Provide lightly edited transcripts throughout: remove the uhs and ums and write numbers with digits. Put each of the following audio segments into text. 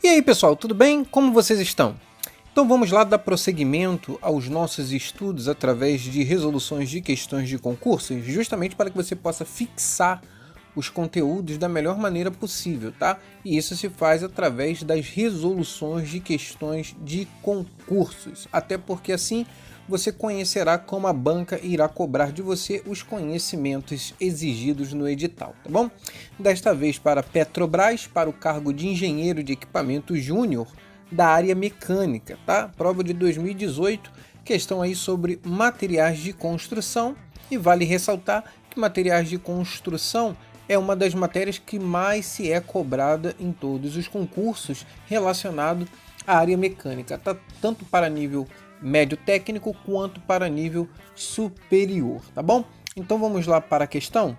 E aí pessoal, tudo bem? Como vocês estão? Então vamos lá dar prosseguimento aos nossos estudos através de resoluções de questões de concursos, justamente para que você possa fixar os conteúdos da melhor maneira possível, tá? E isso se faz através das resoluções de questões de concursos, até porque assim você conhecerá como a banca irá cobrar de você os conhecimentos exigidos no edital, tá bom? Desta vez para Petrobras, para o cargo de engenheiro de equipamento júnior da área mecânica, tá? Prova de 2018, questão aí sobre materiais de construção, e vale ressaltar que materiais de construção é uma das matérias que mais se é cobrada em todos os concursos relacionado à área mecânica, tá? Tanto para nível médio técnico quanto para nível superior, tá bom? Então vamos lá para a questão.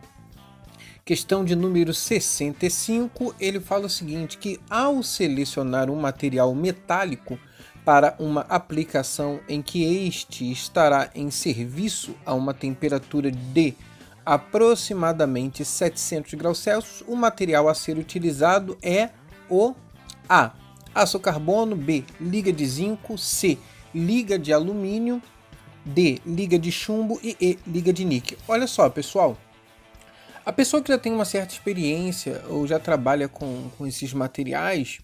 Questão de número 65, ele fala o seguinte, que ao selecionar um material metálico para uma aplicação em que este estará em serviço a uma temperatura de aproximadamente 700 graus Celsius, o material a ser utilizado é o A. Aço carbono, B. Liga de zinco, C. Liga de alumínio, D. Liga de chumbo e E. Liga de níquel. Olha só, pessoal. A pessoa que já tem uma certa experiência ou já trabalha com esses materiais,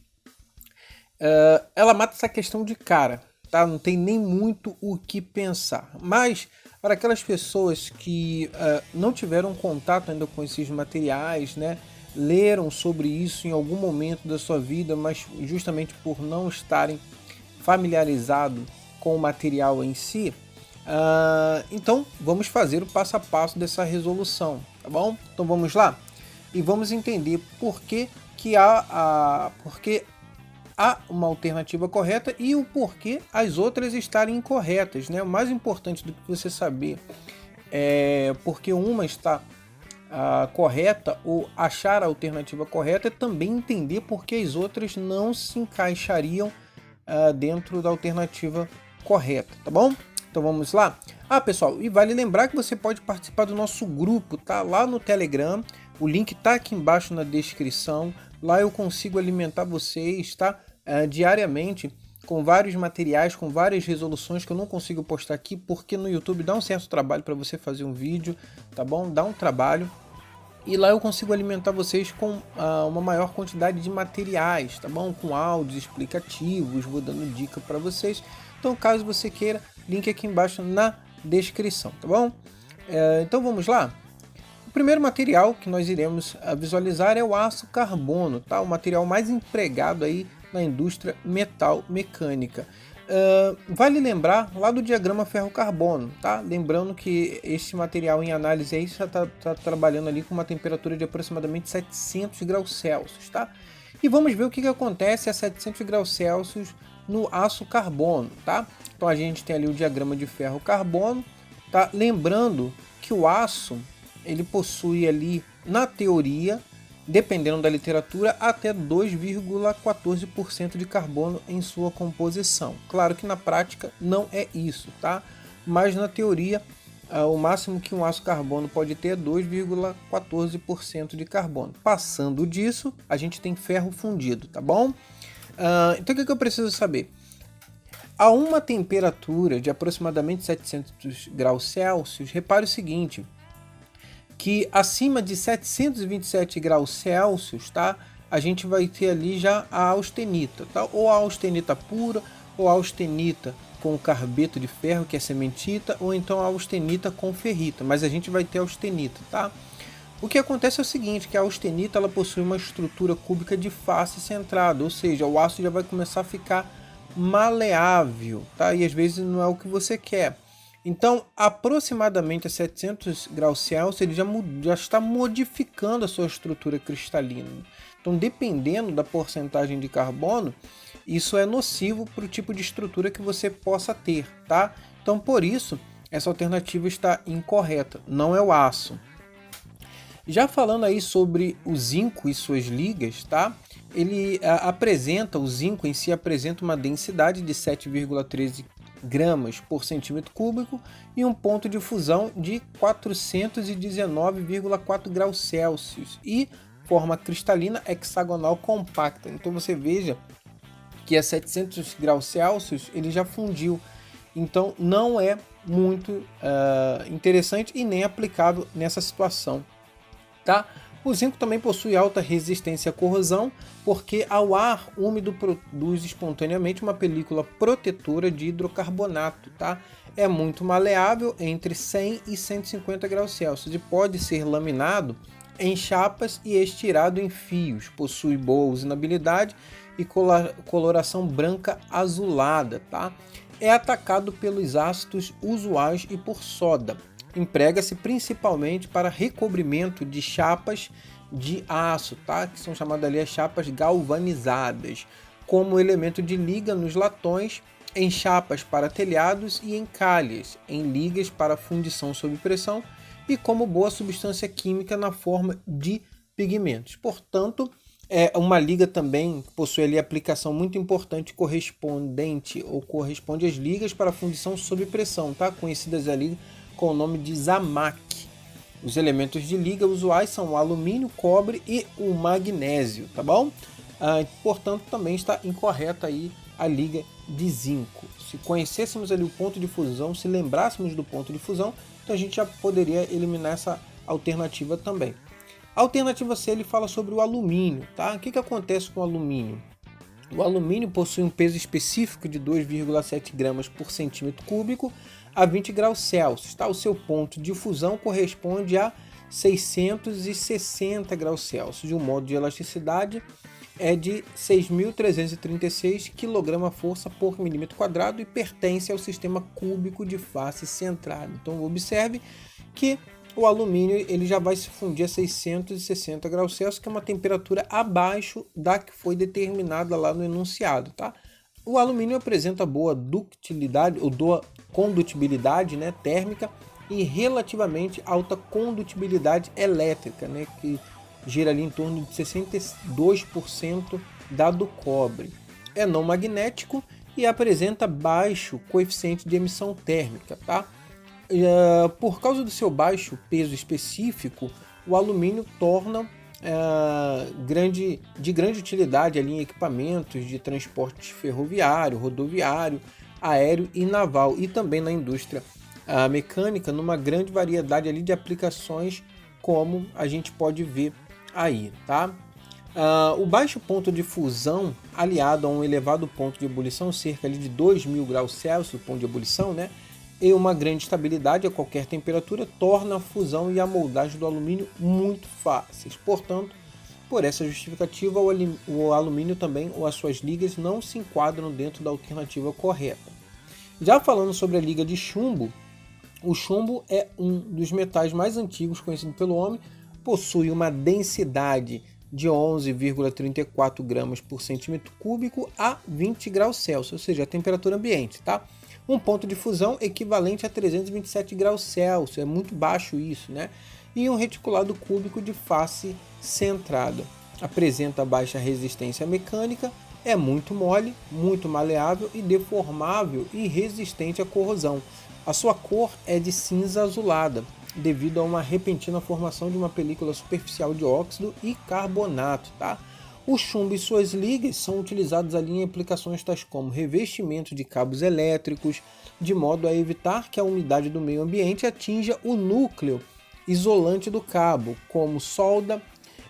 ela mata essa questão de cara, tá? Não tem nem muito o que pensar. Mas para aquelas pessoas que não tiveram contato ainda com esses materiais, né? Leram sobre isso em algum momento da sua vida, mas justamente por não estarem familiarizados com o material em si, então vamos fazer o passo a passo dessa resolução, tá bom? Então vamos lá e vamos entender por que há uma alternativa correta e o porquê as outras estarem incorretas, né? O mais importante do que você saber é porque uma está correta ou achar a alternativa correta é também entender por que as outras não se encaixariam dentro da alternativa correta, tá bom? Então vamos lá? Pessoal, e vale lembrar que você pode participar do nosso grupo, tá? Lá no Telegram, o link tá aqui embaixo na descrição. Lá eu consigo alimentar vocês, tá? Diariamente com vários materiais, com várias resoluções que eu não consigo postar aqui, porque no YouTube dá um certo trabalho para você fazer um vídeo, tá bom? Dá um trabalho. E lá eu consigo alimentar vocês com uma maior quantidade de materiais, tá bom? Com áudios explicativos, vou dando dica para vocês. Então, caso você queira, link aqui embaixo na descrição, tá bom? Então vamos lá. O primeiro material que nós iremos visualizar é o aço carbono, tá? O material mais empregado aí na indústria metal mecânica. Vale lembrar lá do diagrama ferro-carbono, tá? Lembrando que esse material em análise aí já está trabalhando ali com uma temperatura de aproximadamente 700 graus Celsius, tá? E vamos ver o que acontece a 700 graus Celsius no aço carbono, tá? Então a gente tem ali o diagrama de ferro-carbono, tá? Lembrando que o aço, ele possui ali, na teoria, dependendo da literatura, até 2,14% de carbono em sua composição. Claro que na prática não é isso, tá? Mas na teoria, o máximo que um aço carbono pode ter é 2,14% de carbono. Passando disso, a gente tem ferro fundido, tá bom? Então o que eu preciso saber? A uma temperatura de aproximadamente 700 graus Celsius, repare o seguinte, que acima de 727 graus Celsius, tá? A gente vai ter ali já a austenita, tá? Ou a austenita pura, ou a austenita com carbeto de ferro, que é cementita, ou então a austenita com ferrita, mas a gente vai ter a austenita, tá? O que acontece é o seguinte, que a austenita ela possui uma estrutura cúbica de face centrada, ou seja, o aço já vai começar a ficar maleável, tá? E às vezes não é o que você quer. Então, aproximadamente a 700 graus Celsius, ele já está modificando a sua estrutura cristalina. Então, dependendo da porcentagem de carbono, isso é nocivo para o tipo de estrutura que você possa ter, tá? Então, por isso, essa alternativa está incorreta, não é o aço. Já falando aí sobre o zinco e suas ligas, tá? O zinco em si apresenta uma densidade de 7,13 gramas por centímetro cúbico e um ponto de fusão de 419,4 graus Celsius e forma cristalina hexagonal compacta. Então você veja que a 700 graus Celsius ele já fundiu. Então não é muito interessante e nem aplicável nessa situação, tá? O zinco também possui alta resistência à corrosão, porque ao ar úmido produz espontaneamente uma película protetora de hidrocarbonato, tá? É muito maleável entre 100 e 150 graus Celsius e pode ser laminado em chapas e estirado em fios. Possui boa usinabilidade e coloração branca azulada, tá? É atacado pelos ácidos usuais e por soda. Emprega-se principalmente para recobrimento de chapas de aço, tá? Que são chamadas ali as chapas galvanizadas, como elemento de liga nos latões, em chapas para telhados e em calhas, em ligas para fundição sob pressão e como boa substância química na forma de pigmentos. Portanto, é uma liga também que possui ali aplicação muito importante correspondente ou corresponde às ligas para fundição sob pressão, tá? Conhecidas ali com o nome de Zamac. Os elementos de liga usuais são o alumínio, cobre e o magnésio, tá bom? Portanto, também está incorreta aí a liga de zinco. Se conhecêssemos ali o ponto de fusão, se lembrássemos do ponto de fusão, então a gente já poderia eliminar essa alternativa também. A alternativa C ele fala sobre o alumínio, tá? O que acontece com o alumínio? O alumínio possui um peso específico de 2,7 gramas por centímetro cúbico a 20 graus Celsius, tá? O seu ponto de fusão corresponde a 660 graus Celsius. O modo de elasticidade é de 6.336 kgf por milímetro quadrado e pertence ao sistema cúbico de face centrada. Então observe que o alumínio ele já vai se fundir a 660 graus Celsius, que é uma temperatura abaixo da que foi determinada lá no enunciado, tá? O alumínio apresenta boa ductilidade ou condutibilidade, né, térmica e relativamente alta condutibilidade elétrica, né, que gira ali em torno de 62% da do cobre. É não magnético e apresenta baixo coeficiente de emissão térmica, tá? Por causa do seu baixo peso específico, o alumínio torna de grande utilidade ali em equipamentos de transporte ferroviário, rodoviário, aéreo e naval, e também na indústria mecânica, numa grande variedade ali de aplicações, como a gente pode ver aí, tá? O baixo ponto de fusão, aliado a um elevado ponto de ebulição, cerca ali de 2.000 graus Celsius, o ponto de ebulição, né? E uma grande estabilidade a qualquer temperatura torna a fusão e a moldagem do alumínio muito fáceis. Portanto, por essa justificativa, o alumínio também ou as suas ligas não se enquadram dentro da alternativa correta. Já falando sobre a liga de chumbo, o chumbo é um dos metais mais antigos conhecido pelo homem, possui uma densidade de 11,34 gramas por centímetro cúbico a 20 graus Celsius, ou seja, a temperatura ambiente, tá? Um ponto de fusão equivalente a 327 graus Celsius, é muito baixo isso, né? E um reticulado cúbico de face centrada. Apresenta baixa resistência mecânica, é muito mole, muito maleável e deformável e resistente à corrosão. A sua cor é de cinza azulada, devido a uma repentina formação de uma película superficial de óxido e carbonato, tá? O chumbo e suas ligas são utilizados ali em aplicações tais como revestimento de cabos elétricos, de modo a evitar que a umidade do meio ambiente atinja o núcleo isolante do cabo, como solda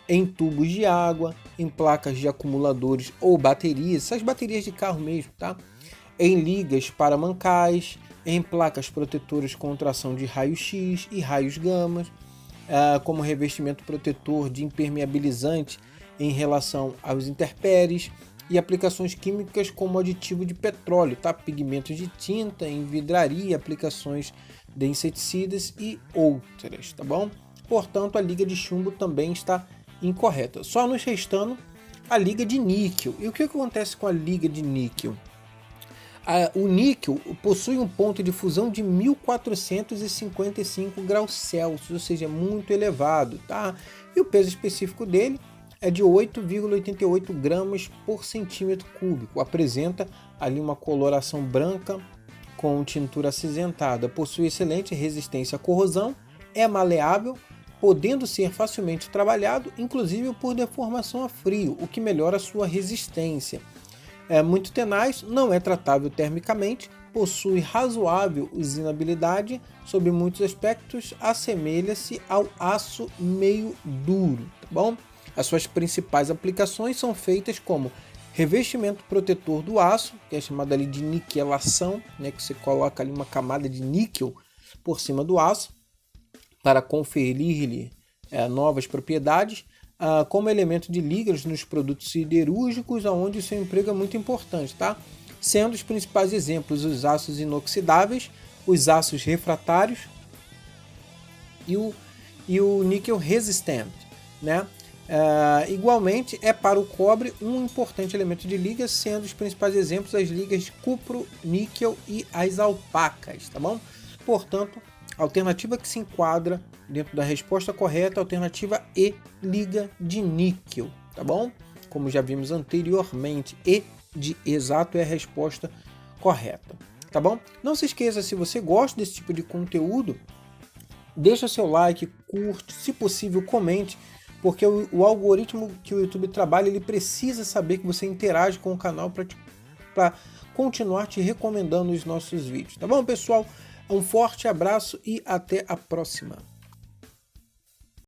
em tubos de água, em placas de acumuladores ou baterias, essas baterias de carro mesmo, tá? Em ligas para mancais, em placas protetoras contra ação de raio-x e raios gama, como revestimento protetor de impermeabilizante em relação aos intempéries e aplicações químicas como aditivo de petróleo, tá? Pigmentos de tinta, em vidraria, aplicações de inseticidas e outras, tá bom? Portanto, a liga de chumbo também está incorreta. Só nos restando a liga de níquel. E o que acontece com a liga de níquel? O níquel possui um ponto de fusão de 1455 graus Celsius, ou seja, muito elevado, tá? E o peso específico dele é de 8,88 gramas por centímetro cúbico. Apresenta ali uma coloração branca com tintura acinzentada. Possui excelente resistência à corrosão, é maleável, podendo ser facilmente trabalhado, inclusive por deformação a frio, o que melhora a sua resistência. é muito tenaz, não é tratável termicamente, possui razoável usinabilidade, sob muitos aspectos assemelha-se ao aço meio duro, tá bom? As suas principais aplicações são feitas como revestimento protetor do aço, que é chamado ali de niquelação, né, que você coloca ali uma camada de níquel por cima do aço para conferir-lhe novas propriedades, como elemento de ligas nos produtos siderúrgicos, onde seu emprego é muito importante, tá? Sendo os principais exemplos os aços inoxidáveis, os aços refratários e o níquel resistente, né? Igualmente é para o cobre um importante elemento de liga, sendo os principais exemplos as ligas cupro, níquel e as alpacas, tá bom? Portanto, a alternativa que se enquadra dentro da resposta correta, alternativa E, liga de níquel, tá bom? Como já vimos anteriormente, E de exato é a resposta correta, tá bom? Não se esqueça, se você gosta desse tipo de conteúdo, deixa seu like, curte, se possível comente, porque o algoritmo que o YouTube trabalha, ele precisa saber que você interage com o canal para continuar te recomendando os nossos vídeos, tá bom, pessoal? Um forte abraço e até a próxima!